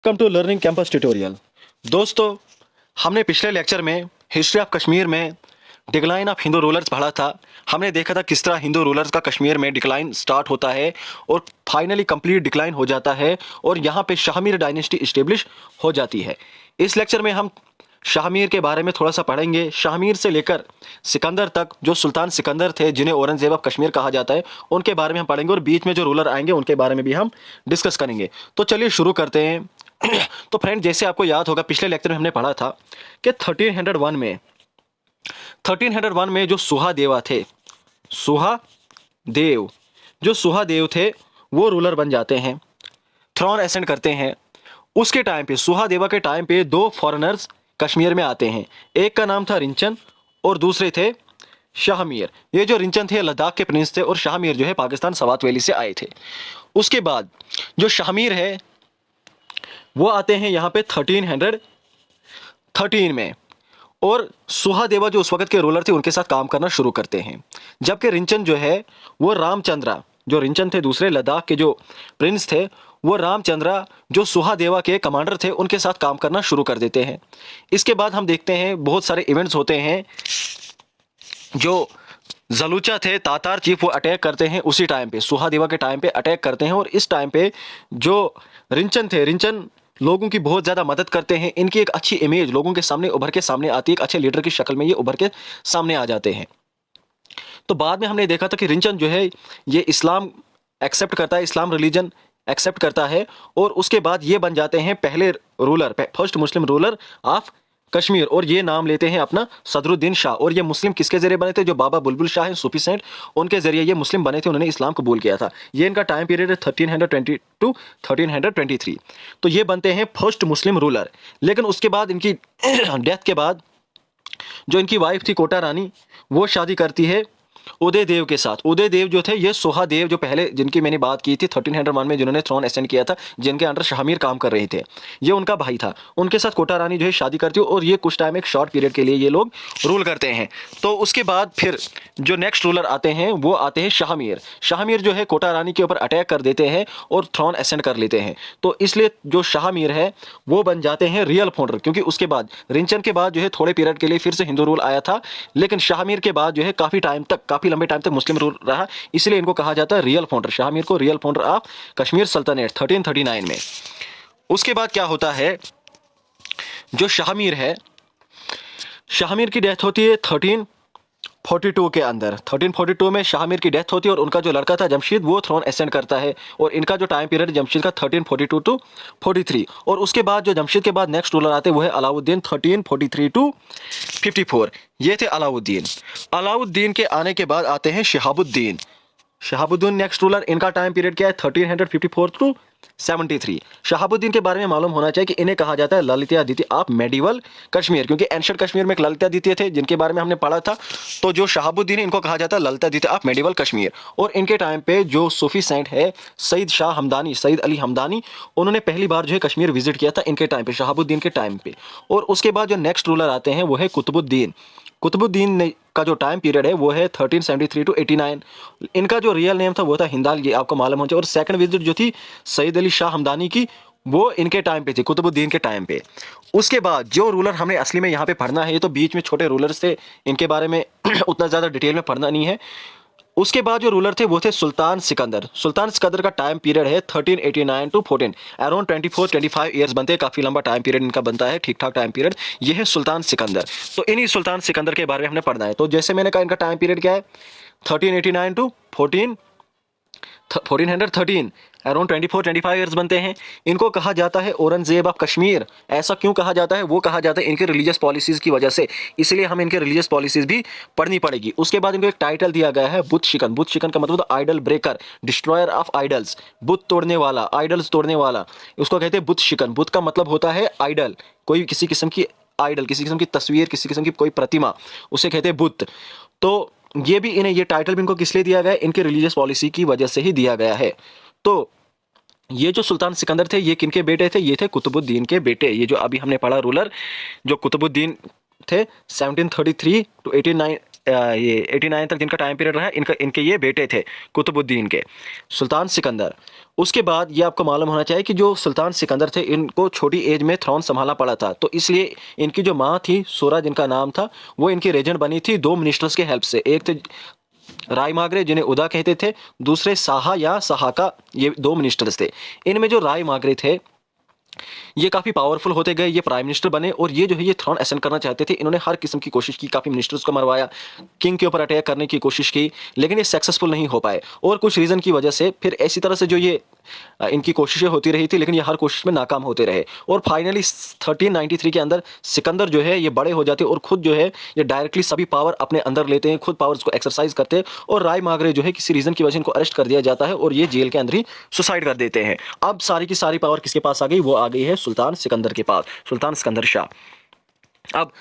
Welcome to learning campus tutorial. दोस्तों, हमने पिछले लेक्चर में हिस्ट्री ऑफ कश्मीर में डिक्लाइन ऑफ हिंदू रूलर्स पढ़ा था। हमने देखा था किस तरह हिंदू रूलर्स का कश्मीर में डिक्लाइन स्टार्ट होता है और फाइनली कंप्लीट डिक्लाइन हो जाता है और यहाँ पे शाहमीर डायनेस्टी इस्टेब्लिश हो जाती है। इस लेक्चर में हम शाहमीर के बारे में थोड़ा सा पढ़ेंगे। शाहमीर से लेकर सिकंदर तक, जो सुल्तान सिकंदर थे जिन्हें औरंगजेब ऑफ कश्मीर कहा जाता है, उनके बारे में हम पढ़ेंगे और बीच में जो रूलर आएंगे उनके बारे में भी हम डिस्कस करेंगे। तो चलिए शुरू करते हैं। तो फ्रेंड, जैसे आपको याद होगा पिछले लेक्चर में हमने पढ़ा था कि 1301 में जो सुहादेवा थे, सुहादेव जो सुहादेव थे वो रूलर बन जाते हैं, थ्रोन एसेंड करते हैं। उसके टाइम पे, सुहादेवा के टाइम पे, दो फॉरेनर्स कश्मीर में आते हैं। एक का नाम था रिंचन और दूसरे थे शाहमीर। ये जो रिंचन थे लद्दाख के प्रिंस थे और शाहमीर जो है पाकिस्तान सवात वैली से आए थे। उसके बाद जो शाहमीर है वो आते हैं यहाँ पे 1313 में और सुहादेवा जो उस वक्त के रूलर थे उनके साथ काम करना शुरू करते हैं। जबकि रिंचन जो है वो रामचंद्रा, जो रिंचन थे दूसरे लद्दाख के जो प्रिंस थे, वो रामचंद्रा जो सुहादेवा के कमांडर थे उनके साथ काम करना शुरू कर देते हैं। इसके बाद हम देखते हैं बहुत सारे इवेंट्स होते हैं। जो जलूचा थे तातार चीफ, वो अटैक करते हैं उसी टाइम पे, सुहादेवा के टाइम पे अटैक करते हैं और इस टाइम पे जो रिंचन थे, रिंचन लोगों की बहुत ज़्यादा मदद करते हैं। इनकी एक अच्छी इमेज लोगों के सामने उभर के सामने आती है, एक अच्छे लीडर की शक्ल में ये उभर के सामने आ जाते हैं। तो बाद में हमने देखा था कि रिंचन जो है ये इस्लाम एक्सेप्ट करता है, इस्लाम रिलीजन एक्सेप्ट करता है और उसके बाद ये बन जाते हैं पहले ruler, first Muslim ruler of Kashmir, और ये नाम लेते हैं अपना सदरुद्दीन शाह। और ये मुस्लिम किसके जरिए बने थे? जो बाबा बुलबुल शाह हैं, सूफी सेंट, उनके जरिए ये मुस्लिम बने थे, उन्होंने इस्लाम कबूल किया था। ये इनका टाइम पीरियड है 1320 टू 1323। तो ये बनते हैं फर्स्ट मुस्लिम रूलर। लेकिन उसके बाद इनकी डेथ के बाद जो इनकी वाइफ थी कोटा रानी, वो शादी करती है उदय देव के साथ। उदय देव जो थे ये सुहादेव जो पहले जिनकी मैंने बात की थी 1301 में, जिन्होंने थ्रोन असेंड किया था, जिनके अंडर शाहमीर काम कर रहे थे, ये उनका भाई था। उनके साथ कोटा रानी जो है शादी करती है और ये कुछ टाइम, एक शॉर्ट पीरियड के लिए ये लोग रूल करते हैं। तो उसके बाद फिर जो नेक्स्ट रूलर आते हैं वो आते हैं शाहमीर। शाहमीर जो है कोटा रानी के ऊपर अटैक कर देते हैं और थ्रोन असेंड कर लेते हैं। तो इसलिए जो शाहमीर है वो बन जाते हैं रियल फाउंडर, क्योंकि उसके बाद रिंचन के बाद जो है थोड़े पीरियड के लिए फिर से हिंदू रूल आया था, लेकिन शाहमीर के बाद जो है काफी लंबे टाइम तक मुस्लिम रूल रहा, इसलिए इनको कहा जाता है रियल फाउंडर। शाहमीर को रियल फाउंडर ऑफ कश्मीर सल्तनत 1339 में। उसके बाद क्या होता है, जो शाहमीर है, शाहमीर की डेथ होती है 1342 के अंदर। 1342 में शाहमीर की डेथ होती है और उनका जो लड़का था जमशीद वो थ्रोन असेंड करता है और इनका जो टाइम पीरियड जमशीद का 1342 टू 43। और उसके बाद जो जमशीद के बाद नेक्स्ट रूलर आते हैं वो है अलाउद्दीन 1343 टू 54। ये थे अलाउद्दीन। अलाउद्दीन के आने के बाद आते हैं शहाबुद्दीन। शहाबुद्दीन नेक्स्ट रूलर, इनका टाइम पीरियड क्या है 1354 टू 73। शहाबुद्दीन के बारे में मालूम होना चाहिए कि इन्हें कहा जाता है ललितादित्य ऑफ मेडिवल कश्मीर, क्योंकि एंशिएंट कश्मीर में एक ललितादित्य थे जिनके बारे में हमने पढ़ा था। तो जो शहाबुद्दीन है इनको कहा जाता है ललितादित्य ऑफ मेडिवल कश्मीर। और इनके टाइम पे जो सूफी सेंट है सईद शाह हमदानी, सईद अली हमदानी, उन्होंने पहली बार जो है कश्मीर विजिट किया था इनके टाइम पे, शहाबुद्दीन के टाइम पे। और उसके बाद जो नेक्स्ट रूलर आते हैं वो है कुतुबुद्दीन। कुतुबुद्दीन का जो टाइम पीरियड है वो है 1373 टू 89। इनका जो रियल नेम था वो था हिंदाल, ये आपको मालूम होना चाहिए। और सेकंड विजिट जो थी सईद अली शाह हमदानी की, वो इनके टाइम पे थी, कुतुबुद्दीन के टाइम पे। उसके बाद जो रूलर हमने असली में यहाँ पे पढ़ना है, ये तो बीच में छोटे रूलर्स थे, इनके बारे में उतना ज़्यादा डिटेल में पढ़ना नहीं है। उसके बाद जो रूलर थे वो थे सुल्तान सिकंदर। सुल्तान सिकंदर का टाइम पीरियड है 1389 टू 14, अराउंड 24-25 ईयर्स बनते हैं। काफ़ी लंबा टाइम पीरियड इनका बनता है, ठीक ठाक टाइम पीरियड। ये है सुल्तान सिकंदर। तो इन्हीं सुल्तान सिकंदर के बारे में हमने पढ़ना है। तो जैसे मैंने कहा इनका टाइम पीरियड क्या है 1389 टू 1413, अराउंड 24-25 ईयर्स बनते हैं। इनको कहा जाता है औरंगजेब ऑफ कश्मीर। ऐसा क्यों कहा जाता है? वो कहा जाता है इनके रिलीजियस पॉलिसीज की वजह से, इसलिए हम इनके रिलीजियस पॉलिसीज भी पढ़नी पड़ेगी। उसके बाद इनको एक टाइटल दिया गया है बुत शिकन। बुत शिकन का मतलब idol breaker, destroyer of idols, बुत तोड़ने वाला, आइडल्स तोड़ने वाला, उसको कहते हैं बुत शिकन। बुत का मतलब होता है आइडल, कोई किसी किस्म की आइडल, किसी किस्म की तस्वीर, किसी किस्म की कोई प्रतिमा, उसे कहते हैं बुत। तो ये भी इन्हें, ये टाइटल भी इनको किस लिए दिया गया है? इनके रिलीजियस पॉलिसी की वजह से ही दिया गया है। तो ये जो सुल्तान सिकंदर थे ये किनके बेटे थे? ये थे कुतुबुद्दीन के बेटे। ये जो अभी हमने पढ़ा रूलर जो कुतुबुद्दीन थे 1733 टू ये 89 तक जिनका टाइम पीरियड रहा, इनके ये बेटे थे कुतुबुद्दीन के, सुल्तान सिकंदर। उसके बाद ये आपको मालूम होना चाहिए कि जो सुल्तान सिकंदर थे इनको छोटी एज में थ्रोन संभालना पड़ा था, तो इसलिए इनकी जो माँ थी सूरा जिनका नाम था, वो इनकी रेजेंट बनी थी 2 मिनिस्टर्स के हेल्प से। एक थे राय मागरे जिन्हें उदा कहते थे, दूसरे साहा या सहाका, ये 2 मिनिस्टर्स थे। इनमें जो राय मागरे थे ये काफ़ी पावरफुल होते गए, ये प्राइम मिनिस्टर बने और ये जो है ये थ्रोन असेंड करना चाहते थे। इन्होंने हर किस्म की कोशिश की, काफ़ी मिनिस्टर्स को मरवाया, किंग के ऊपर अटैक करने की कोशिश की, लेकिन ये सक्सेसफुल नहीं हो पाए और कुछ रीज़न की वजह से फिर ऐसी तरह से जो ये इनकी कोशिशें होती रही थी, लेकिन ये हर कोशिश में नाकाम होते रहे और फाइनली 1393 के अंदर सिकंदर जो है ये बड़े हो जाते और खुद जो है ये डायरेक्टली सभी पावर अपने अंदर लेते हैं, खुद पावर्स को एक्सरसाइज करते हैं और राय मागरे जो है किसी रीज़न की वजह से इनको अरेस्ट कर दिया जाता है और ये जेल के अंदर ही सुसाइड कर देते हैं। अब सारी की सारी पावर किसके पास आ गई? वो आ गई है सुल्तान सिकंदर के पास, सुल्तान सिकंदर शाह। अब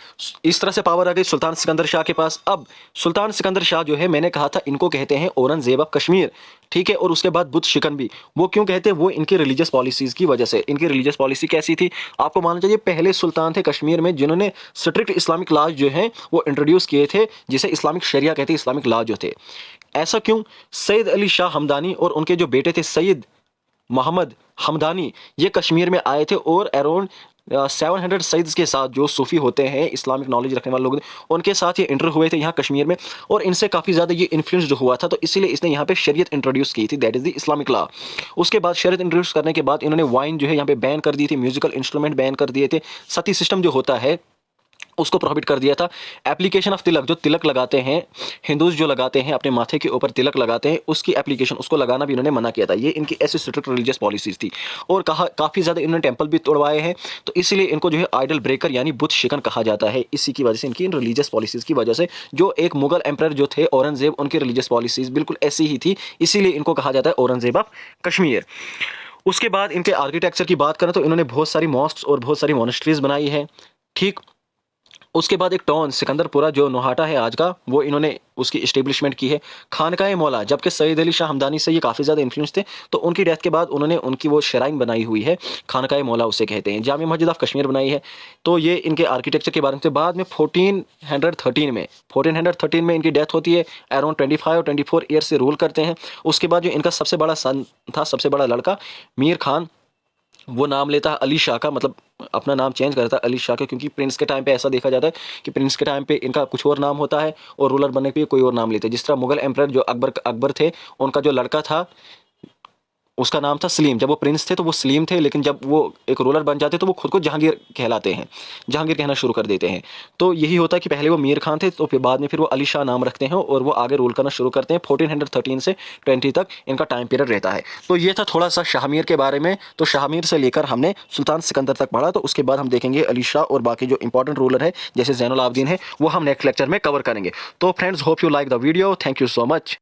इस तरह से पावर आ गई सुल्तान सिकंदर शाह के पास। अब सुल्तान सिकंदर शाह जो है, मैंने कहा था इनको कहते हैं औरंगजेब ऑफ कश्मीर, ठीक है, और उसके बाद बुत शिकन भी। वो क्यों कहते हैं? वो इनकी रिलीजियस पॉलिसीज़ की वजह से। इनकी रिलीजियस पॉलिसी कैसी थी आपको मालूम चाहिए? पहले सुल्तान थे कश्मीर में जिन्होंने स्ट्रिक्ट इस्लामिक लॉज जो हैं वो इंट्रोड्यूस किए थे, जिसे इस्लामिक शरिया कहते हैं, इस्लामिक लॉ जो थे। ऐसा क्यों? सैयद अली शाह हमदानी और उनके जो बेटे थे सैयद मोहम्मद हमदानी, ये कश्मीर में आए थे और अराउंड 700 सईद्स के साथ, जो सूफी होते हैं, इस्लामिक नॉलेज रखने वाले लोग, उनके साथ ये इंटर हुए थे यहाँ कश्मीर में और इनसे काफ़ी ज़्यादा ये इन्फ्लुएंस्ड हुआ था, तो इसीलिए इसने यहाँ पे शरीयत इंट्रोड्यूस की थी, that is the Islamic law. उसके बाद शरीयत इंट्रोड्यूस करने के बाद इन्होंने वाइन जो है यहाँ पे बैन कर दी थी, म्यूजिकल इंस्ट्रूमेंट बैन कर दिए थे, सती सिस्टम जो होता है उसको प्रोहिबिट कर दिया था। एप्लीकेशन ऑफ तिलक, जो तिलक लगाते हैं हिंदूज, जो लगाते हैं अपने माथे के ऊपर तिलक लगाते हैं, उसकी एप्लीकेशन, उसको लगाना भी इन्होंने मना किया था। ये इनकी ऐसी स्ट्रिक्ट रिलीजियस पॉलिसीज थी और कहा काफ़ी ज़्यादा इन्होंने टेंपल भी तोड़वाए हैं, तो इसीलिए इनको जो है आइडल ब्रेकर यानी बुत शिकन कहा जाता है। इसी की वजह से, इनकी इन रिलीजियस पॉलिसीज़ की वजह से, जो एक मुगल एम्पर जो थे औरंगजेब, उनकी रिलीजियस पॉलिसीज़ बिल्कुल ऐसी ही थी, इसीलिए इनको कहा जाता है औरंगजेब ऑफ कश्मीर। उसके बाद इनके आर्किटेक्चर की बात करें तो इन्होंने बहुत सारी मॉस्क्स और बहुत सारी मोनेस्ट्रीज बनाई है, ठीक। उसके बाद एक टाउन सिकंदरपुरा जो नोहाटा है आज का, वो इन्होंने उसकी इस्टेब्लिशमेंट की है। खानकाए मौला, जबकि सैयद अली शाह हमदानी से ये काफ़ी ज़्यादा इन्फ्लुएंस थे, तो उनकी डेथ के बाद उन्होंने उनकी वो शराइन बनाई हुई है, खानकाए मौला उसे कहते हैं। जामिया मस्जिद ऑफ कश्मीर बनाई है। तो ये इनके आर्किटेक्चर के बारे में। बाद में 1413 में इनकी डेथ होती है। अराउंड 25-24 ईयर से रूल करते हैं। उसके बाद जो इनका सबसे बड़ा सन था, सबसे बड़ा लड़का मीर खान, वो नाम लेता है अली शाह का, मतलब अपना नाम चेंज करता है अली शाह का, क्योंकि प्रिंस के टाइम पे ऐसा देखा जाता है कि प्रिंस के टाइम पे इनका कुछ और नाम होता है और रूलर बनने पे कोई और नाम लेते हैं। जिस तरह मुगल एम्परर जो अकबर थे, उनका जो लड़का था उसका नाम था सलीम। जब वो प्रिंस थे तो वो सलीम थे, लेकिन जब वो एक रूलर बन जाते तो वो खुद को जहांगीर कहलाते हैं, जहांगीर कहना शुरू कर देते हैं। तो यही होता है कि पहले वो मीर खान थे, तो फिर बाद में फिर वो अली शाह नाम रखते हैं और वो आगे रूल करना शुरू करते हैं। 1413 से 20 तक इनका टाइम पीरियड रहता है। तो ये था थोड़ा सा शाहमीर के बारे में। तो शाहमीर से लेकर हमने सुल्तान सिकंदर तक पढ़ा, तो उसके बाद हम देखेंगे अली शाह और बाकी जो इंपॉर्टेंट रूलर है जैसे ज़ैनुल आबदीन है, वो हम नेक्स्ट लेक्चर में कवर करेंगे। तो friends, hope you like the video. Thank you so much.